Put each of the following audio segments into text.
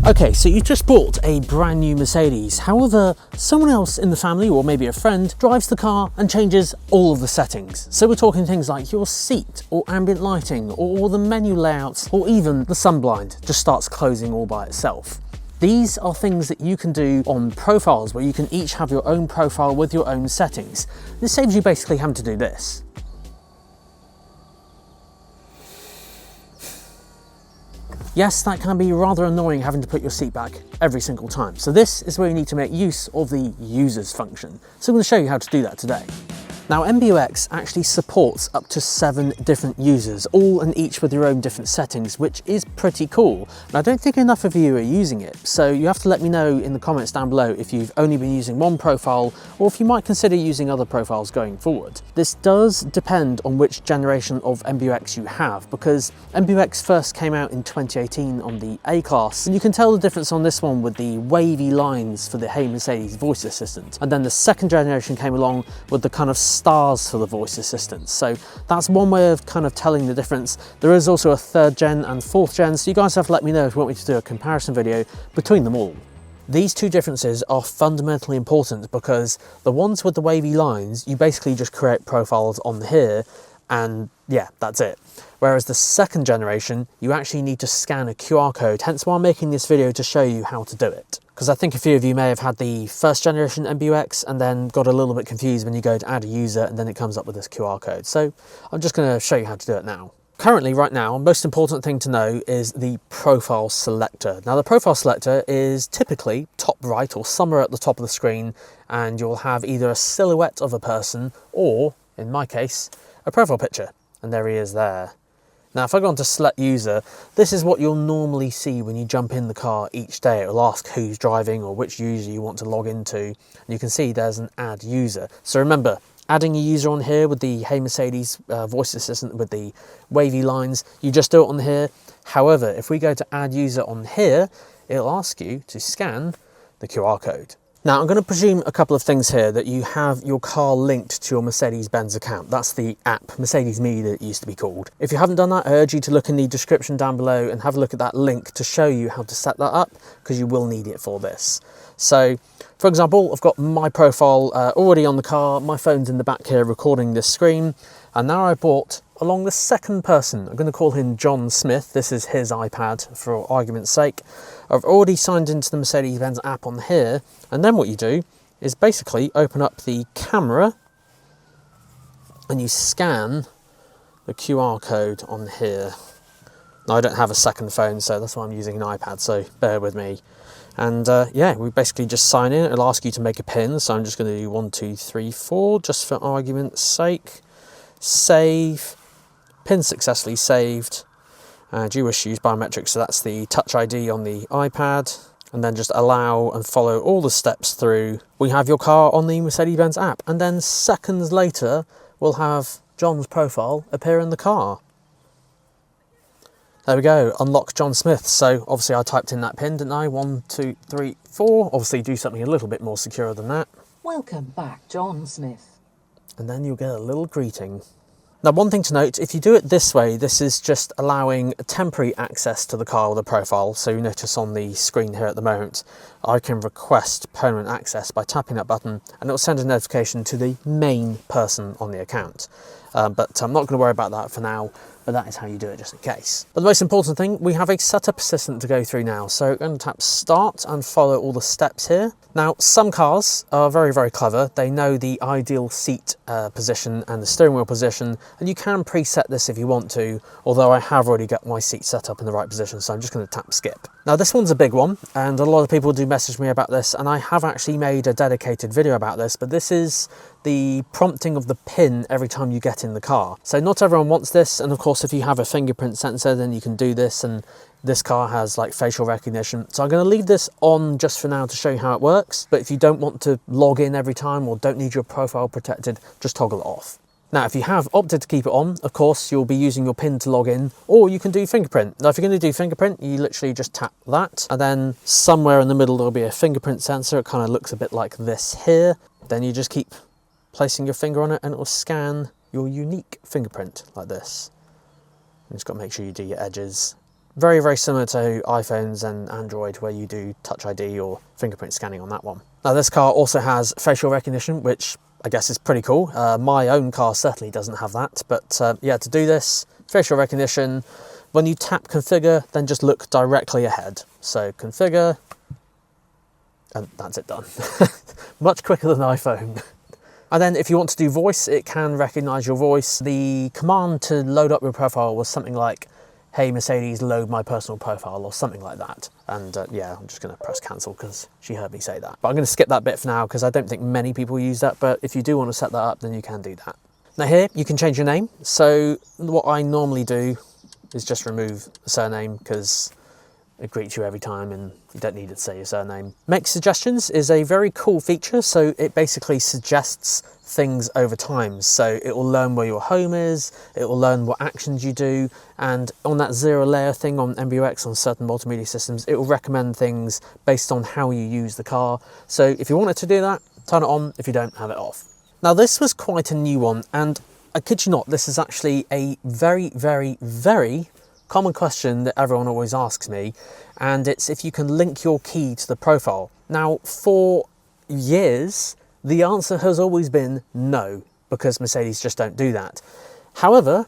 Okay, so you just bought a brand new Mercedes. However, someone else in the family, or maybe a friend, drives the car and changes all of the settings. So we're talking things like your seat, or ambient lighting, or the menu layouts, or even the sunblind just starts closing all by itself. These are things that you can do on profiles, where you can each have your own profile with your own settings. This saves you basically having to do this. Yes, that can be rather annoying having to put your seat back every single time. So this is where you need to make use of the users function. So I'm going to show you how to do that today. Now, MBUX actually supports up to 7 different users, all and each with your own different settings, which is pretty cool. And I don't think enough of you are using it, so you have to let me know in the comments down below if you've only been using one profile, or if you might consider using other profiles going forward. This does depend on which generation of MBUX you have, because MBUX first came out in 2018 on the A-Class, and you can tell the difference on this one with the wavy lines for the Hey Mercedes voice assistant. And then the second generation came along with the kind of stars for the voice assistants. So that's one way of kind of telling the difference. There is also a 3rd gen and 4th gen, so you guys have to let me know if you want me to do a comparison video between them all. These two differences are fundamentally important because the ones with the wavy lines, you basically just create profiles on here and yeah, that's it. Whereas the second generation, you actually need to scan a QR code, hence why I'm making this video to show you how to do it. Because I think a few of you may have had the 1st generation MBUX and then got a little bit confused when you go to add a user and then it comes up with this QR code. So I'm just going to show you how to do it now. Currently, right now, most important thing to know is the profile selector. Now, the profile selector is typically top right or somewhere at the top of the screen, and you'll have either a silhouette of a person or, in my case, a profile picture. And there he is there. Now, if I go on to select user, this is what you'll normally see when you jump in the car each day. It'll ask who's driving or which user you want to log into. And you can see there's an add user. So remember, adding a user on here with the Hey Mercedes voice assistant with the wavy lines, you just do it on here. However, if we go to add user on here, it'll ask you to scan the QR code. Now, I'm going to presume a couple of things here, that you have your car linked to your Mercedes-Benz account. That's the app, Mercedes Me that it used to be called. If you haven't done that, I urge you to look in the description down below and have a look at that link to show you how to set that up, because you will need it for this. So, for example, I've got my profile already on the car, my phone's in the back here recording this screen, and now I bought along the second person. I'm going to call him John Smith. This is his iPad for argument's sake. I've already signed into the Mercedes-Benz app on here, and then what you do is basically open up the camera and you scan the QR code on here. Now, I don't have a second phone, so that's why I'm using an iPad, so bear with me. And yeah, we basically just sign in. It'll ask you to make a PIN, so I'm just going to do 1, 2, 3, 4, just for argument's sake. Save. PIN successfully saved. Do you wish to use biometrics? So that's the Touch ID on the iPad. And then just allow and follow all the steps through. We have your car on the Mercedes-Benz app. And then seconds later, we'll have John's profile appear in the car. There we go, unlock John Smith. So obviously I typed in that PIN, didn't I? 1, 2, 3, 4. Obviously do something a little bit more secure than that. Welcome back, John Smith. And then you'll get a little greeting. Now, one thing to note, if you do it this way, this is just allowing temporary access to the car with a profile. So you notice on the screen here at the moment, I can request permanent access by tapping that button, and it will send a notification to the main person on the account. But I'm not going to worry about that for now, but that is how you do it just in case. But the most important thing, we have a setup assistant to go through now. So I'm going to tap start and follow all the steps here. Now, some cars are very, very clever. They know the ideal seat position and the steering wheel position, and you can preset this if you want to, although I have already got my seat set up in the right position, so I'm just going to tap skip. Now, this one's a big one, and a lot of people do message me about this, and I have actually made a dedicated video about this, but this is the prompting of the PIN every time you get in the car. So not everyone wants this, and of course if you have a fingerprint sensor then you can do this, and this car has like facial recognition. So I'm going to leave this on just for now to show you how it works, but if you don't want to log in every time or don't need your profile protected, just toggle it off. Now, if you have opted to keep it on, of course, you'll be using your PIN to log in, or you can do fingerprint. Now, if you're going to do fingerprint, you literally just tap that, and then somewhere in the middle, there'll be a fingerprint sensor. It kind of looks a bit like this here. Then you just keep placing your finger on it, and it will scan your unique fingerprint like this. You just got to make sure you do your edges Very, very similar to iPhones and Android where you do Touch ID or fingerprint scanning on that one. Now this car also has facial recognition, which I guess is pretty cool. My own car certainly doesn't have that, but yeah, to do this, facial recognition, when you tap configure, then just look directly ahead. So configure, and that's it done. Much quicker than iPhone. And then if you want to do voice, it can recognize your voice. The command to load up your profile was something like, hey Mercedes, load my personal profile, or something like that. And yeah, I'm just going to press cancel because she heard me say that. But I'm going to skip that bit for now because I don't think many people use that, but if you do want to set that up, then you can do that. Now here, you can change your name. So what I normally do is just remove the surname because it greets you every time and you don't need to say your surname. Make suggestions is a very cool feature. So it basically suggests things over time. So it will learn where your home is, it will learn what actions you do, and on that 0 layer thing on MBUX on certain multimedia systems, it will recommend things based on how you use the car. So if you want it to do that, turn it on. If you don't, have it off. Now this was quite a new one, and I kid you not, this is actually a very, very, very common question that everyone always asks me, and it's if you can link your key to the profile. Now for years, the answer has always been no, because Mercedes just don't do that. However,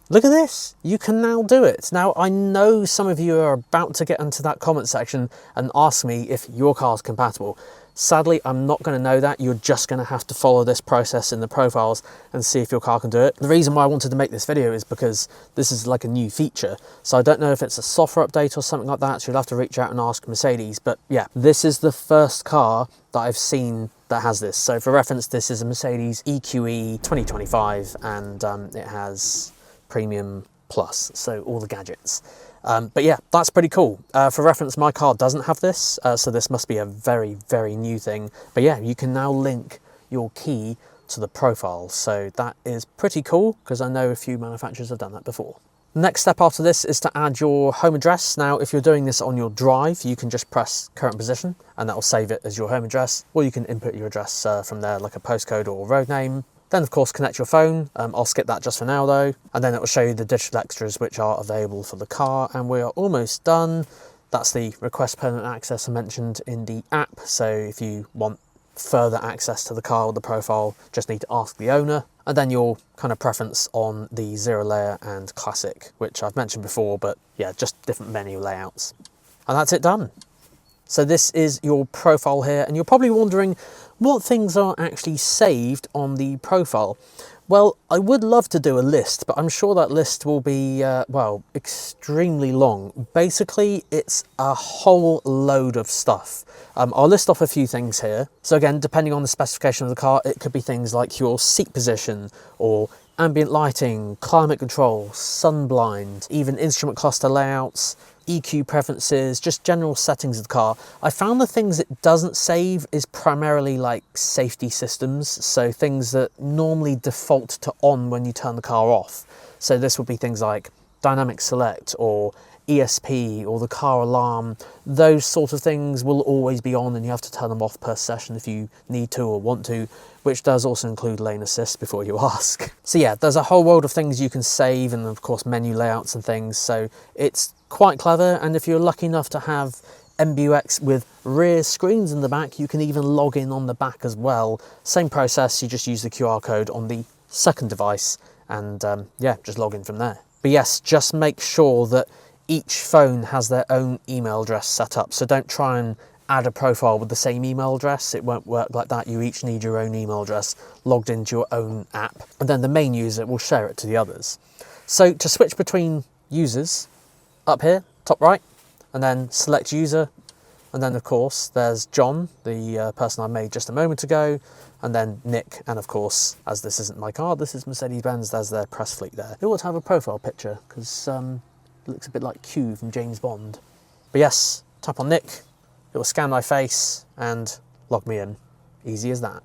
look at this, you can now do it. Now I know some of you are about to get into that comment section and ask me if your car is compatible. Sadly, I'm not going to know that. You're just going to have to follow this process in the profiles and see if your car can do it. The reason why I wanted to make this video is because this is like a new feature. So I don't know if it's a software update or something like that. So you'll have to reach out and ask Mercedes. But yeah, this is the first car that I've seen that has this. So for reference, this is a Mercedes EQE 2025 and it has Premium Plus, so all the gadgets. But yeah, that's pretty cool. For reference, my car doesn't have this, so this must be a very, very new thing. But yeah, you can now link your key to the profile, so that is pretty cool because I know a few manufacturers have done that before. Next step after this is to add your home address. Now, if you're doing this on your drive, you can just press current position and that will save it as your home address, or you can input your address from there, like a postcode or a road name. Then of course connect your phone. I'll skip that just for now though. And then it will show you the digital extras which are available for the car, and we are almost done. That's the request permanent access I mentioned in the app. So if you want further access to the car with the profile, just need to ask the owner. And then your kind of preference on the 0 layer and classic, which I've mentioned before, but yeah, just different menu layouts. And that's it done. So this is your profile here, and you're probably wondering what things are actually saved on the profile. Well, I would love to do a list, but I'm sure that list will be, well, extremely long. Basically, it's a whole load of stuff. I'll list off a few things here. So again, depending on the specification of the car, it could be things like your seat position or ambient lighting, climate control, sun blind, even instrument cluster layouts, EQ preferences, just general settings of the car. I found the things it doesn't save is primarily like safety systems, so things that normally default to on when you turn the car off. So this would be things like dynamic select or ESP or the car alarm. Those sort of things will always be on and you have to turn them off per session if you need to or want to, which does also include lane assist before you ask. So yeah, there's a whole world of things you can save, and of course menu layouts and things, so it's quite clever. And if you're lucky enough to have MBUX with rear screens in the back, you can even log in on the back as well. Same process, you just use the QR code on the second device and yeah, just log in from there. But yes, just make sure that each phone has their own email address set up, so don't try and add a profile with the same email address. It won't work like that. You each need your own email address logged into your own app, and then the main user will share it to the others. So to switch between users, up here, top right, and then select user, and then of course there's John, the person I made just a moment ago, and then Nick, and of course, as this isn't my car, this is Mercedes-Benz, there's their press fleet there. It ought to have a profile picture, because it looks a bit like Q from James Bond. But yes, tap on Nick, it will scan my face and log me in. Easy as that.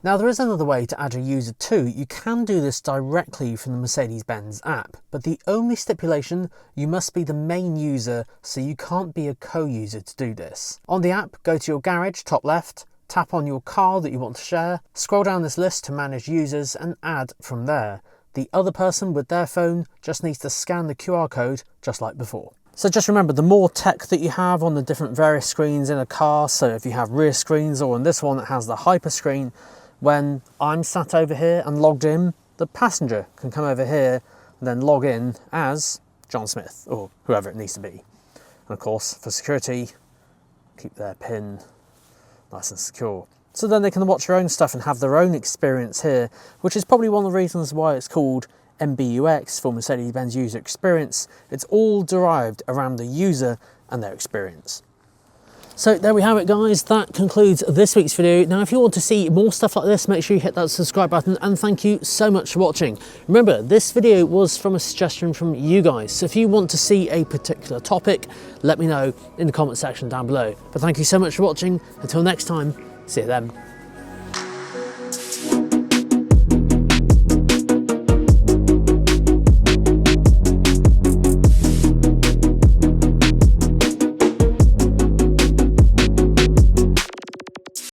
Now there is another way to add a user too. You can do this directly from the Mercedes-Benz app, but the only stipulation, you must be the main user, so you can't be a co-user to do this. On the app, go to your garage, top left, tap on your car that you want to share, scroll down this list to manage users and add from there. The other person with their phone just needs to scan the QR code just like before. So just remember, the more tech that you have on the different various screens in a car, so if you have rear screens or on this one that has the hyper screen, when I'm sat over here and logged in, the passenger can come over here and then log in as John Smith or whoever it needs to be. And of course, for security, keep their PIN nice and secure. So then they can watch their own stuff and have their own experience here, which is probably one of the reasons why it's called MBUX for Mercedes-Benz User Experience. It's all derived around the user and their experience. So there we have it, guys. That concludes this week's video. Now, if you want to see more stuff like this, make sure you hit that subscribe button, and thank you so much for watching. Remember, this video was from a suggestion from you guys. So if you want to see a particular topic, let me know in the comment section down below. But thank you so much for watching. Until next time, see you then.